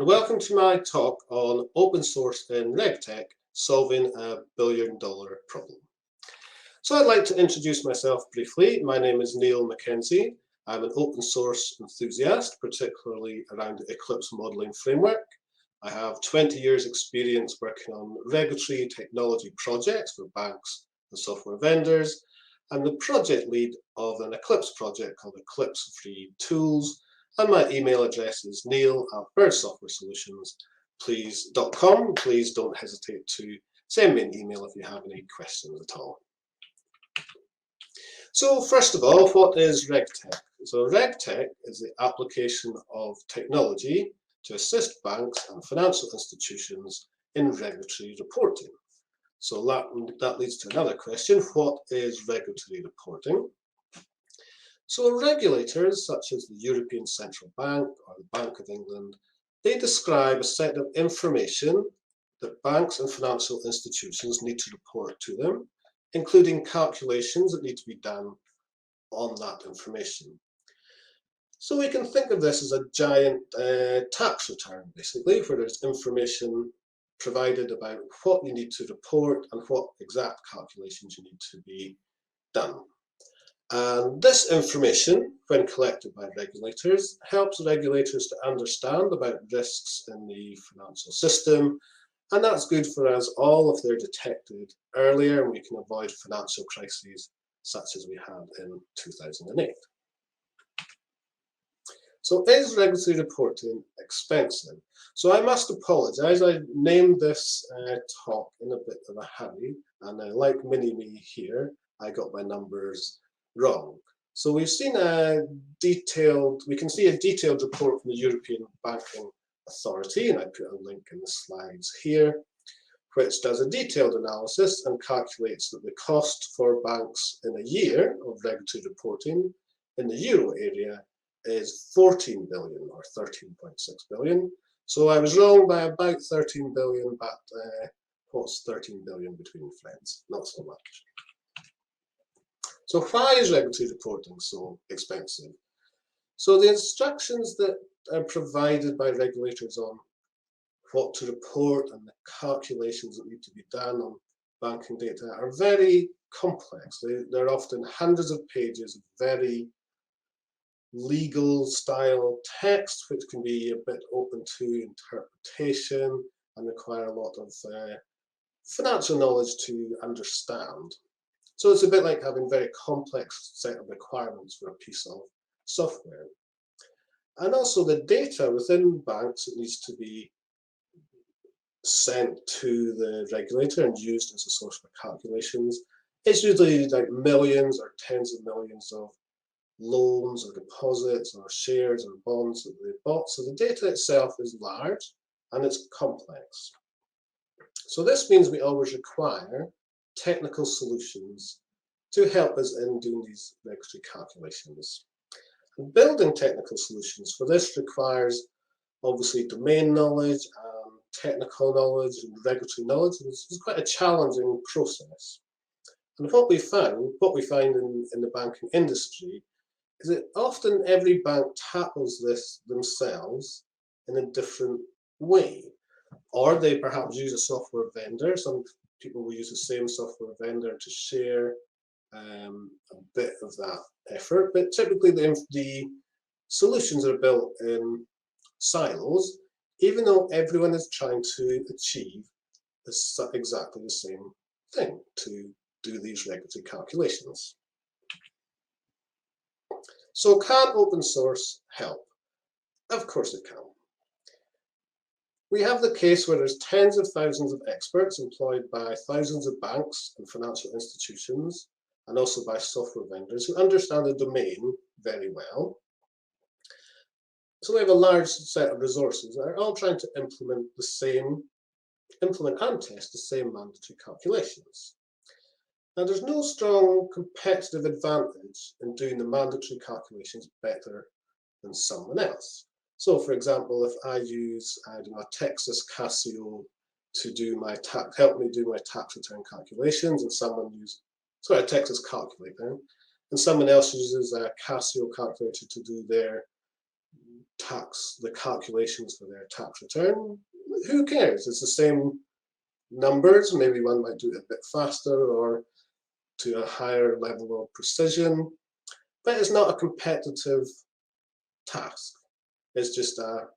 welcome to my talk on open source in RegTech, solving a billion-dollar problem. So I'd like to introduce myself briefly. My name is Neil Mackenzie. I'm an open source enthusiast, particularly around the Eclipse modeling framework. I have 20 years experience working on regulatory technology projects for banks and software vendors. I'm the project lead of an Eclipse project called Eclipse Free Tools, and my email address is neil@birdsoftwaresolutions.com. Please don't hesitate to send me an email if you have any questions at all. So first of all, what is RegTech? So RegTech is the application of technology to assist banks and financial institutions in regulatory reporting. So that leads to another question. What is regulatory reporting? So regulators, such as the European Central Bank or the Bank of England, they describe a set of information that banks and financial institutions need to report to them, including calculations that need to be done on that information. So we can think of this as a giant tax return, basically, where there's information provided about what you need to report and what exact calculations you need to be done. And this information, when collected by regulators, helps regulators to understand about risks in the financial system, and that's good for us all if they're detected earlier and we can avoid financial crises such as we had in 2008. So is regulatory reporting expensive? So I must apologise, I named this talk in a bit of a hurry, and like mini-me here, I got my numbers wrong. So we can see a detailed report from the European Banking Authority, and I put a link in the slides here, which does a detailed analysis and calculates that the cost for banks in a year of regulatory reporting in the euro area is 14 billion or 13.6 billion. So I was wrong by about 13 billion, but what's 13 billion between friends? Not so much. So why is regulatory reporting so expensive? So the instructions that are provided by regulators on what to report and the calculations that need to be done on banking data are very complex. They're often hundreds of pages of very legal style text, which can be a bit open to interpretation and require a lot of financial knowledge to understand. So it's a bit like having a very complex set of requirements for a piece of software. And also the data within banks that needs to be sent to the regulator and used as a source for calculations. It's usually like millions or tens of millions of loans or deposits or shares or bonds that they bought. So the data itself is large and it's complex. So this means we always require technical solutions to help us in doing these regulatory calculations. And building technical solutions for this requires obviously domain knowledge and technical knowledge and regulatory knowledge. It's quite a challenging process. And what we find in the banking industry is that often every bank tackles this themselves in a different way. Or they perhaps use a software vendor. Some people will use the same software vendor to share a bit of that effort. But typically the solutions are built in silos, even though everyone is trying to achieve exactly the same thing, to do these regulatory calculations. So can open source help? Of course it can. We have the case where there's tens of thousands of experts employed by thousands of banks and financial institutions, and also by software vendors who understand the domain very well. So we have a large set of resources that are all trying to implement and test the same mandatory calculations. Now, there's no strong competitive advantage in doing the mandatory calculations better than someone else. So, for example, if I use a Texas Casio to help me do my tax return calculations, and someone uses a Texas calculator, and someone else uses a Casio calculator to do their the calculations for their tax return, who cares? It's the same numbers. Maybe one might do it a bit faster or to a higher level of precision, but it's not a competitive task. It's just a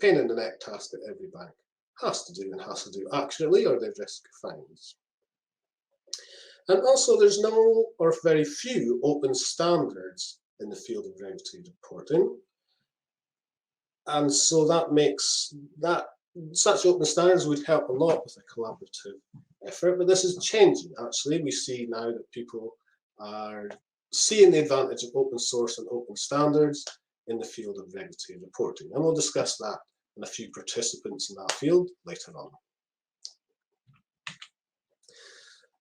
pain in the neck task that every bank has to do and has to do accurately, or they risk fines. And also, there's no or very few open standards in the field of regulatory reporting. And so that makes that such open standards would help a lot with a collaborative effort, but this is changing. Actually, we see now that people are seeing the advantage of open source and open standards in the field of regulatory reporting, and we'll discuss that and a few participants in that field later on.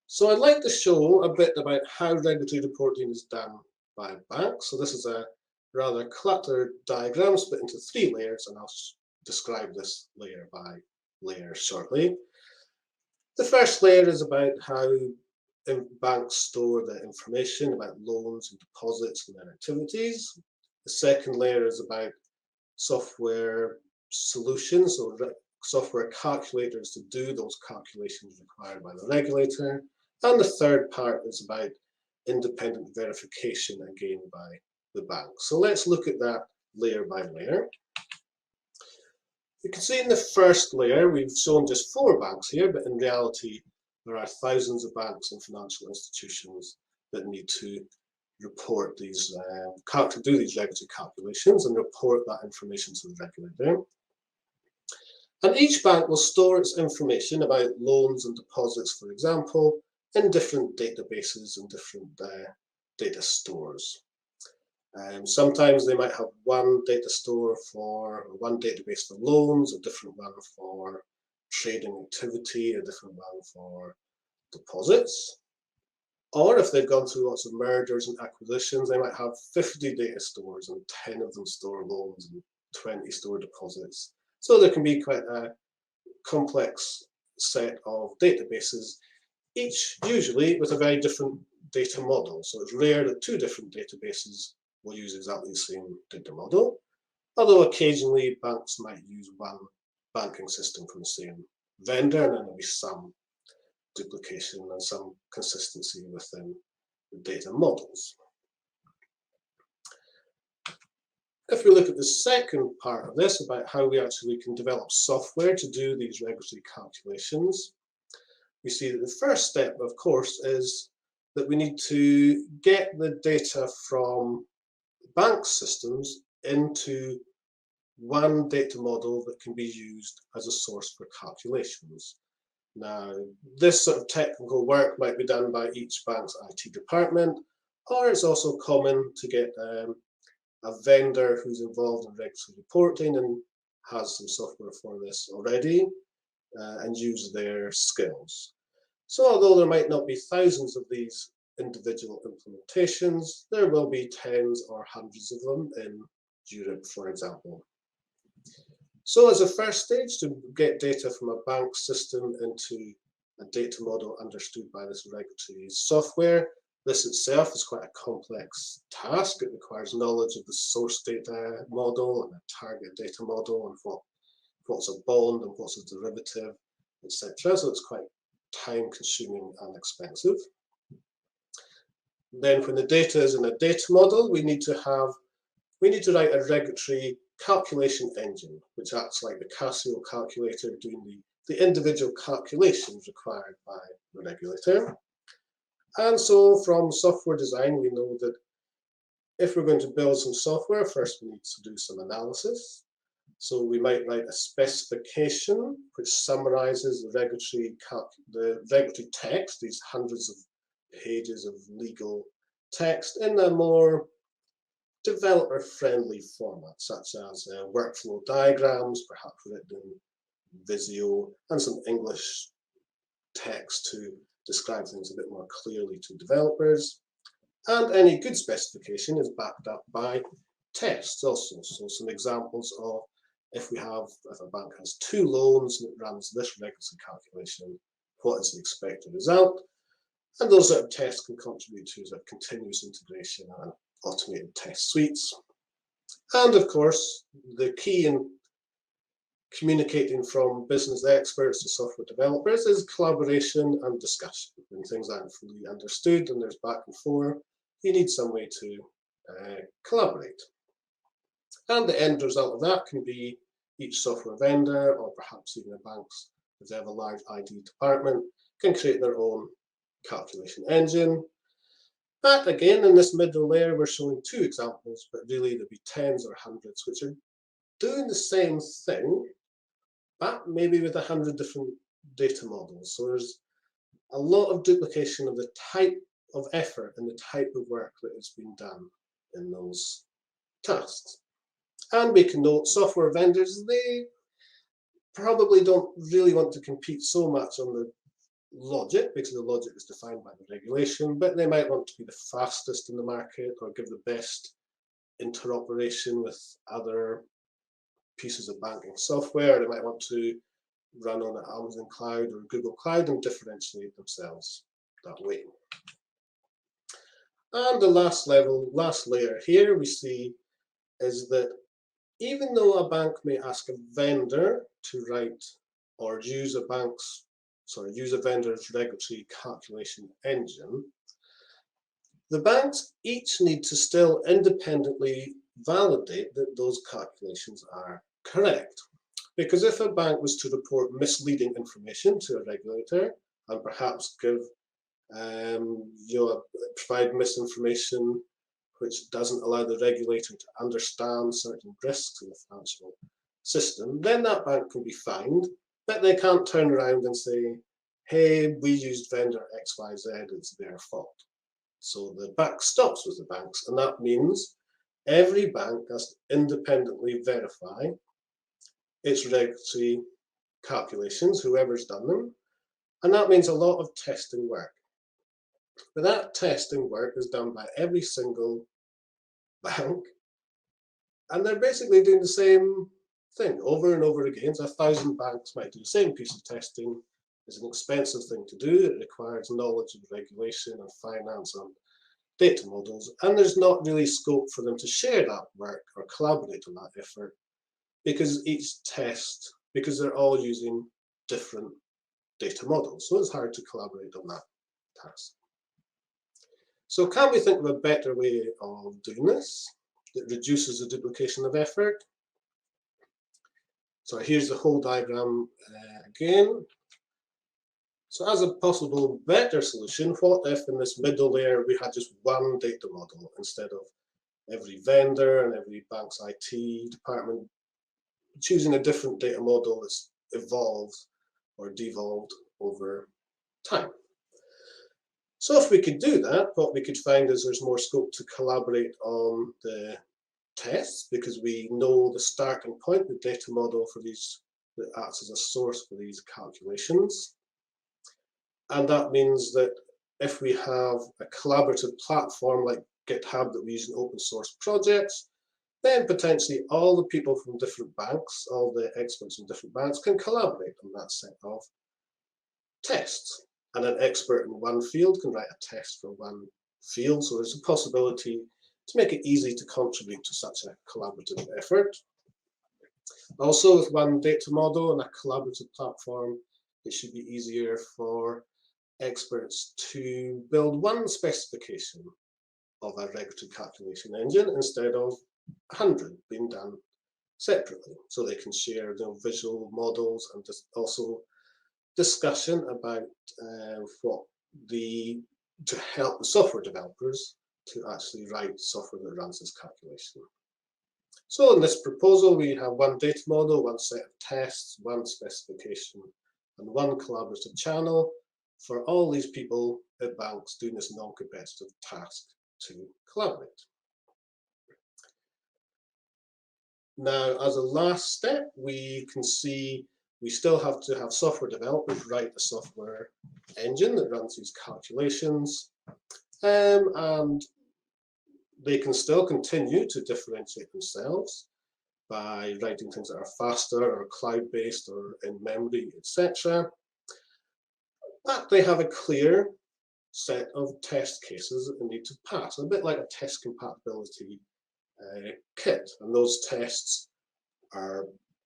So I'd like to show a bit about how regulatory reporting is done by banks. So this is a rather cluttered diagram split into 3 layers, and I'll describe this layer by layer shortly. The first layer is about how banks store their information about loans and deposits and their activities. The second layer is about software solutions or software calculators to do those calculations required by the regulator. And the third part is about independent verification, again by the bank. So let's look at that layer by layer. You can see in the first layer, we've shown just 4 banks here, but in reality, there are thousands of banks and financial institutions that need to report these, do these regulatory calculations and report that information to the regulator. And each bank will store its information about loans and deposits, for example, in different databases and different data stores. Sometimes they might have one data store for one database for loans, a different one for trading activity, a different one for deposits. Or if they've gone through lots of mergers and acquisitions, they might have 50 data stores and 10 of them store loans and 20 store deposits. So there can be quite a complex set of databases, each usually with a very different data model. So it's rare that 2 different databases will use exactly the same data model, although occasionally banks might use one banking system from the same vendor, and then there'll be some duplication and some consistency within the data models. If we look at the second part of this, about how we actually can develop software to do these regulatory calculations, we see that the first step, of course, is that we need to get the data from bank systems into one data model that can be used as a source for calculations. Now, this sort of technical work might be done by each bank's IT department, or it's also common to get a vendor who's involved in regulatory reporting and has some software for this already and use their skills. So although there might not be thousands of these individual implementations, there will be tens or hundreds of them in Europe, for example. So as a first stage, to get data from a bank system into a data model understood by this regulatory software, this itself is quite a complex task. It requires knowledge of the source data model and a target data model and what's a bond and what's a derivative, etc. So it's quite time-consuming and expensive. Then when the data is in a data model, we need to write a regulatory calculation engine, which acts like the Casio calculator, doing the individual calculations required by the regulator. And so from software design, we know that if we're going to build some software, first we need to do some analysis. So we might write a specification which summarizes the regulatory text, these hundreds of pages of legal text, in a more developer-friendly format, such as workflow diagrams, perhaps written in Visio, and some English text to describe things a bit more clearly to developers. And any good specification is backed up by tests also. So some examples of if a bank has 2 loans and it runs this regulatory calculation, what is the expected result? And those sort of tests can contribute to sort of continuous integration and automated test suites. And of course, the key in communicating from business experts to software developers is collaboration and discussion. When things aren't fully understood and there's back and forth, you need some way to collaborate. And the end result of that can be each software vendor, or perhaps even a bank's, if they have a large ID department, can create their own calculation engine. But again, in this middle layer, we're showing two examples, but really there'll be tens or hundreds, which are doing the same thing, but maybe with 100 different data models. So there's a lot of duplication of the type of effort and the type of work that is being done in those tasks. And we can note software vendors, they probably don't really want to compete so much on the logic, because the logic is defined by the regulation, but they might want to be the fastest in the market or give the best interoperation with other pieces of banking software. They might want to run on an Amazon Cloud or Google Cloud and differentiate themselves that way. And the last layer here we see is that even though a bank may ask a vendor to write or use a vendor's regulatory calculation engine, the banks each need to still independently validate that those calculations are correct. Because if a bank was to report misleading information to a regulator and perhaps provide misinformation which doesn't allow the regulator to understand certain risks in the financial system, then that bank can be fined, but they can't turn around and say, hey, we used vendor XYZ, it's their fault. So the buck stops with the banks, and that means every bank has to independently verify its regulatory calculations, whoever's done them, and that means a lot of testing work. But that testing work is done by every single bank, and they're basically doing the same thing over and over again. So 1,000 banks might do the same piece of testing. It's an expensive thing to do. It requires knowledge of regulation and finance and data models, and there's not really scope for them to share that work or collaborate on that effort because they're all using different data models. So it's hard to collaborate on that task. So can we think of a better way of doing this that reduces the duplication of effort? So here's the whole diagram again. So as a possible better solution, what if in this middle layer we had just one data model instead of every vendor and every bank's IT department choosing a different data model that's evolved or devolved over time? So if we could do that, what we could find is there's more scope to collaborate on the tests because we know the starting point, the data model for these that acts as a source for these calculations. And that means that if we have a collaborative platform like GitHub that we use in open source projects, then potentially all the people from different banks, all the experts from different banks can collaborate on that set of tests. And an expert in one field can write a test for one field. So there's a possibility to make it easy to contribute to such a collaborative effort. Also, with one data model and a collaborative platform, it should be easier for experts to build one specification of a regulatory calculation engine instead of 100 being done separately. So they can share the visual models and also discussion about to help the software developers to actually write software that runs this calculation. So in this proposal, we have one data model, one set of tests, one specification, and one collaborative channel for all these people at banks doing this non-competitive task to collaborate. Now, as a last step, we can see we still have to have software developers write a software engine that runs these calculations, and they can still continue to differentiate themselves by writing things that are faster or cloud-based or in memory, etc. But they have a clear set of test cases that they need to pass, a bit like a test compatibility kit. And those tests are,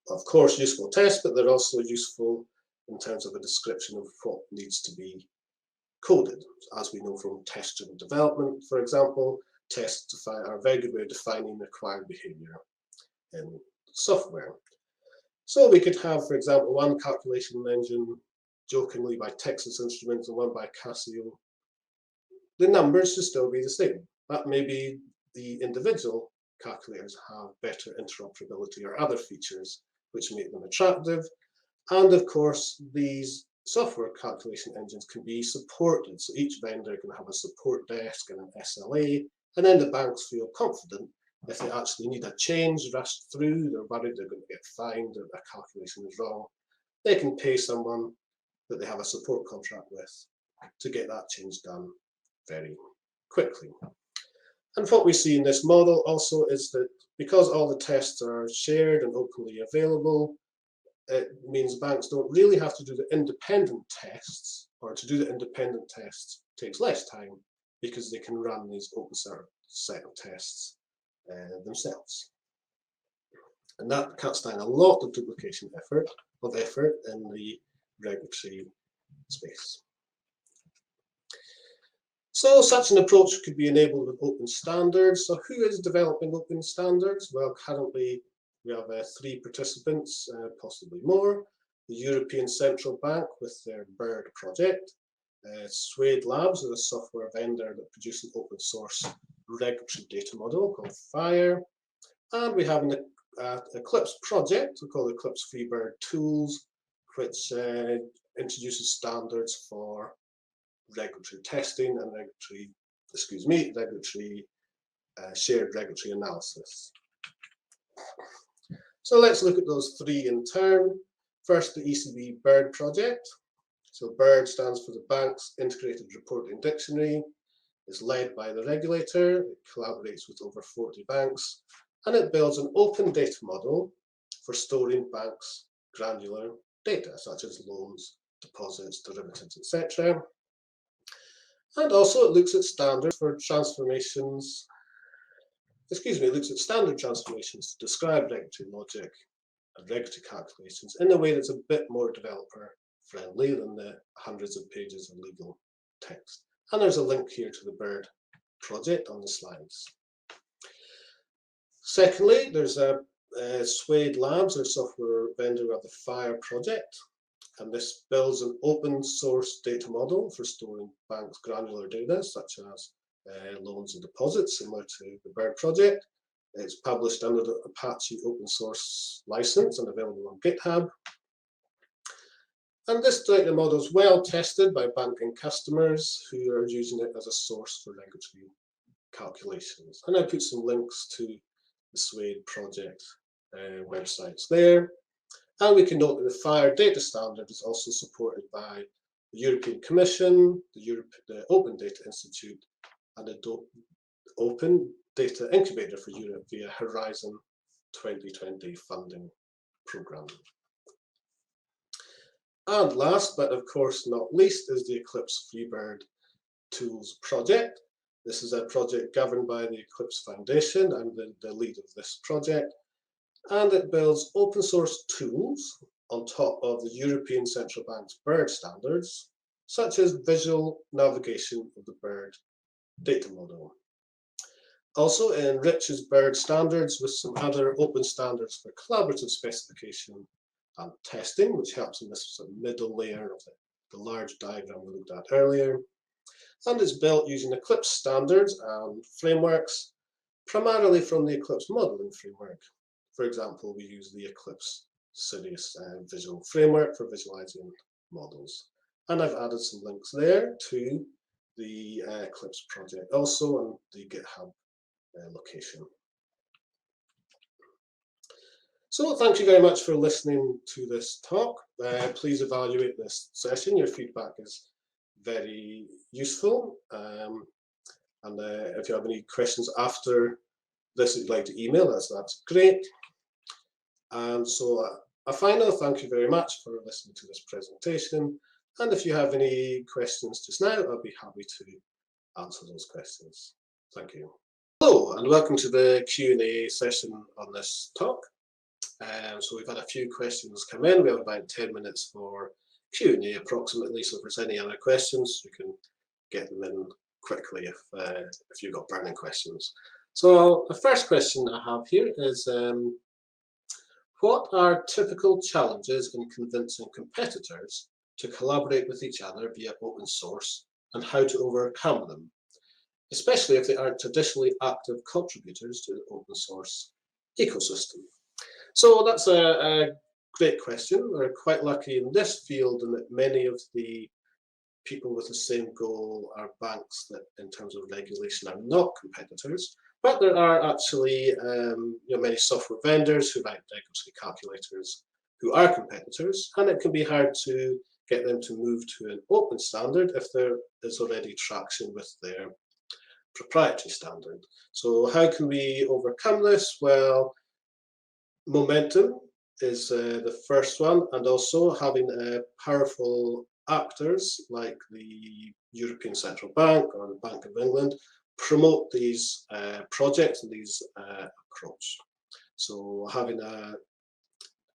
of course, useful tests, but they're also useful in terms of a description of what needs to be coded. As we know from test-driven development, for example, tests are a very good way of defining required behavior in software. So we could have, for example, one calculation engine jokingly by Texas Instruments and one by Casio. The numbers should still be the same, but maybe the individual calculators have better interoperability or other features which make them attractive. And of course, these software calculation engines can be supported. So each vendor can have a support desk and an SLA, and then the banks feel confident if they actually need a change rushed through, they're worried they're going to get fined or their calculation is wrong, they can pay someone that they have a support contract with to get that change done very quickly. And what we see in this model also is that because all the tests are shared and openly available, it means banks don't really have to do the independent tests, or to do the independent tests takes less time because they can run these open set of tests themselves. And that cuts down a lot of duplication effort in the regulatory space. So such an approach could be enabled with open standards. So who is developing open standards? Well, currently we have 3 participants, possibly more. The European Central Bank with their BIRD project. Suade Labs is a software vendor that produces an open source regulatory data model called FIRE. And we have an Eclipse project called Eclipse Free BIRD Tools, which introduces standards for regulatory testing and shared regulatory analysis. So let's look at those 3 in turn. First, the ECB BIRD project. So BIRD stands for the Bank's Integrated Reporting Dictionary. It's led by the regulator, it collaborates with over 40 banks, and it builds an open data model for storing banks' granular data, such as loans, deposits, derivatives, etc. And also it looks at standards for transformations, it looks at standard transformations to describe regulatory logic and regulatory calculations in a way that's a bit more developer friendly than the hundreds of pages of legal text. And there's a link here to the BIRD project on the slides. Secondly, there's Suade Labs, a software vendor of the FIRE project. And this builds an open source data model for storing banks' granular data, such as loans and deposits, similar to the BIRD project. It's published under the Apache open source license and available on GitHub. And this data model is well tested by banking customers who are using it as a source for regulatory calculations. And I put some links to the Suade project websites there. And we can note that the FIRE data standard is also supported by the European Commission, the Open Data Institute, and the Open Data Incubator for Europe via Horizon 2020 funding programme. And last, but of course not least, is the Eclipse Free BIRD Tools project. This is a project governed by the Eclipse Foundation. I'm the lead of this project. And it builds open source tools on top of the European Central Bank's BIRD standards, such as visual navigation of the BIRD data model. Also, it enriches BIRD standards with some other open standards for collaborative specification and testing, which helps in this sort of middle layer of the large diagram we looked at earlier. And it's built using Eclipse standards and frameworks, primarily from the Eclipse modeling framework. For example, we use the Eclipse Sirius visual framework for visualizing models. And I've added some links there to the Eclipse project also and the GitHub location. So thank you very much for listening to this talk. Please evaluate this session. Your feedback is very useful. And if you have any questions after this that you'd like to email us, that's great. So a final thank you very much for listening to this presentation. And if you have any questions just now, I'll be happy to answer those questions. Thank you. Hello and welcome to the Q&A session on this talk. So we've had a few questions come in. We have about 10 minutes for Q&A approximately, so if there's any other questions you can get them in quickly if you've got burning questions. So the first question I have here is what are typical challenges in convincing competitors to collaborate with each other via open source and how to overcome them, especially if they aren't traditionally active contributors to the open source ecosystem? So that's a great question. We're quite lucky in this field in that many of the people with the same goal are banks that in terms of regulation are not competitors, but there are actually many software vendors who write regulatory calculators who are competitors, and it can be hard to get them to move to an open standard if there is already traction with their proprietary standard. So how can we overcome this? Well, momentum is the first one, and also having powerful actors like the European Central Bank or the Bank of England promote these projects and these approach. So having an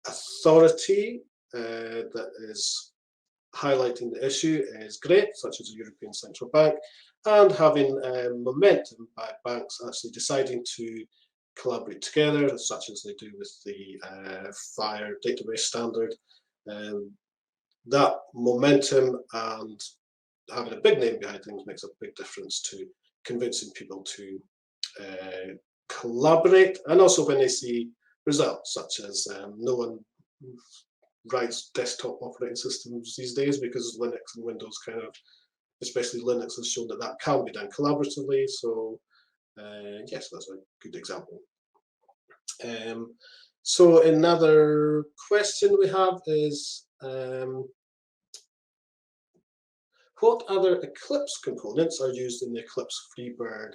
authority that is highlighting the issue is great, such as the European Central Bank, and having momentum by banks actually deciding to collaborate together, such as they do with the FHIR database standard. That momentum and having a big name behind things makes a big difference to convincing people to collaborate, and also when they see results, such as no one writes desktop operating systems these days because Linux and Windows especially Linux has shown that that can be done collaboratively. So yes, that's a good example. So another question we have is what other Eclipse components are used in the Eclipse Free BIRD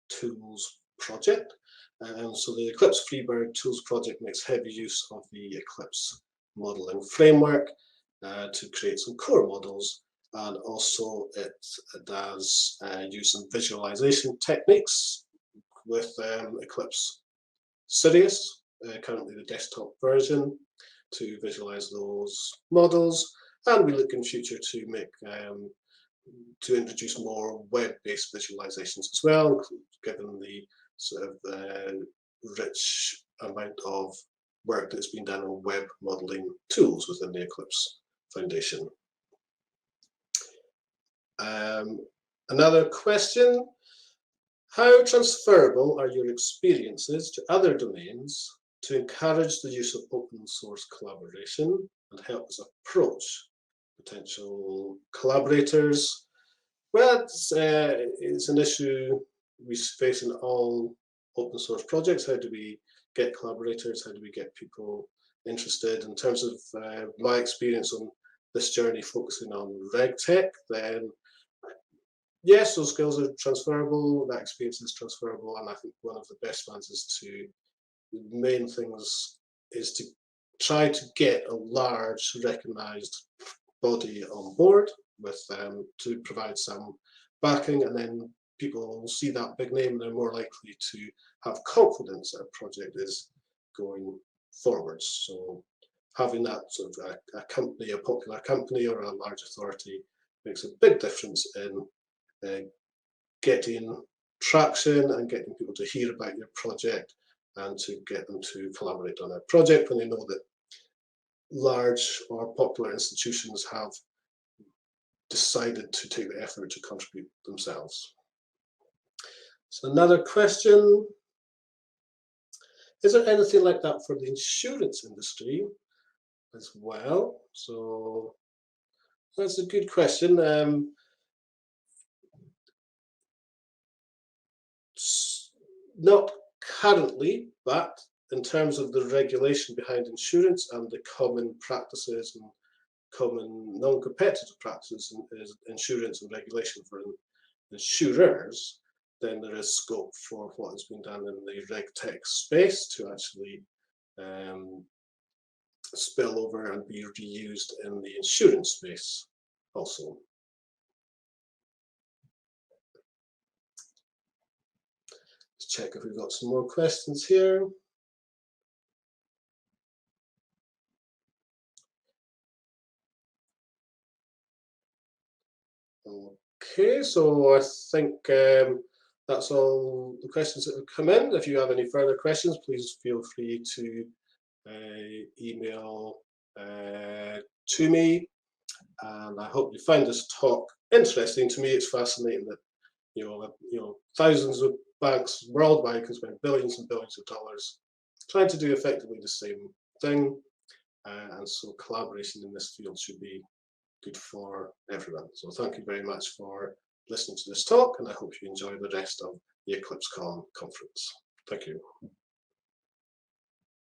tools project? So the Eclipse Free BIRD tools project makes heavy use of the Eclipse modeling framework to create some core models, and also it does use some visualization techniques with Eclipse Sirius, currently the desktop version, to visualize those models. And we look in future to make to introduce more web-based visualizations as well, given the sort of rich amount of work that's been done on web modeling tools within the Eclipse Foundation. Another question: how transferable are your experiences to other domains to encourage the use of open source collaboration and help us approach potential collaborators? Well, it's an issue we face in all open source projects. How do we get collaborators? How do we get people interested? In terms of my experience on this journey focusing on RegTech, then yes, those skills are transferable, that experience is transferable, and I think one of the best ones is the main things is to try to get a large recognized body on board with them to provide some backing, and then people will see that big name and they're more likely to have confidence that a project is going forwards. So having that sort of a company, a popular company or a large authority makes a big difference in getting traction and getting people to hear about your project and to get them to collaborate on a project when they know that large or popular institutions have decided to take the effort to contribute themselves. So another question: is there anything like that for the insurance industry as well? So that's a good question. Not currently, but in terms of the regulation behind insurance and the common practices and common non-competitive practices in insurance and regulation for insurers, then there is scope for what has been done in the RegTech space to actually spill over and be reused in the insurance space also. check if we've got some more questions here. Okay, so I think that's all the questions that have come in. If you have any further questions, please feel free to email to me. And I hope you find this talk interesting. To me, it's fascinating that thousands of banks worldwide can spend billions and billions of dollars trying to do effectively the same thing, and so collaboration in this field should be good for everyone. So thank you very much for listening to this talk, and I hope you enjoy the rest of the EclipseCon conference. Thank you.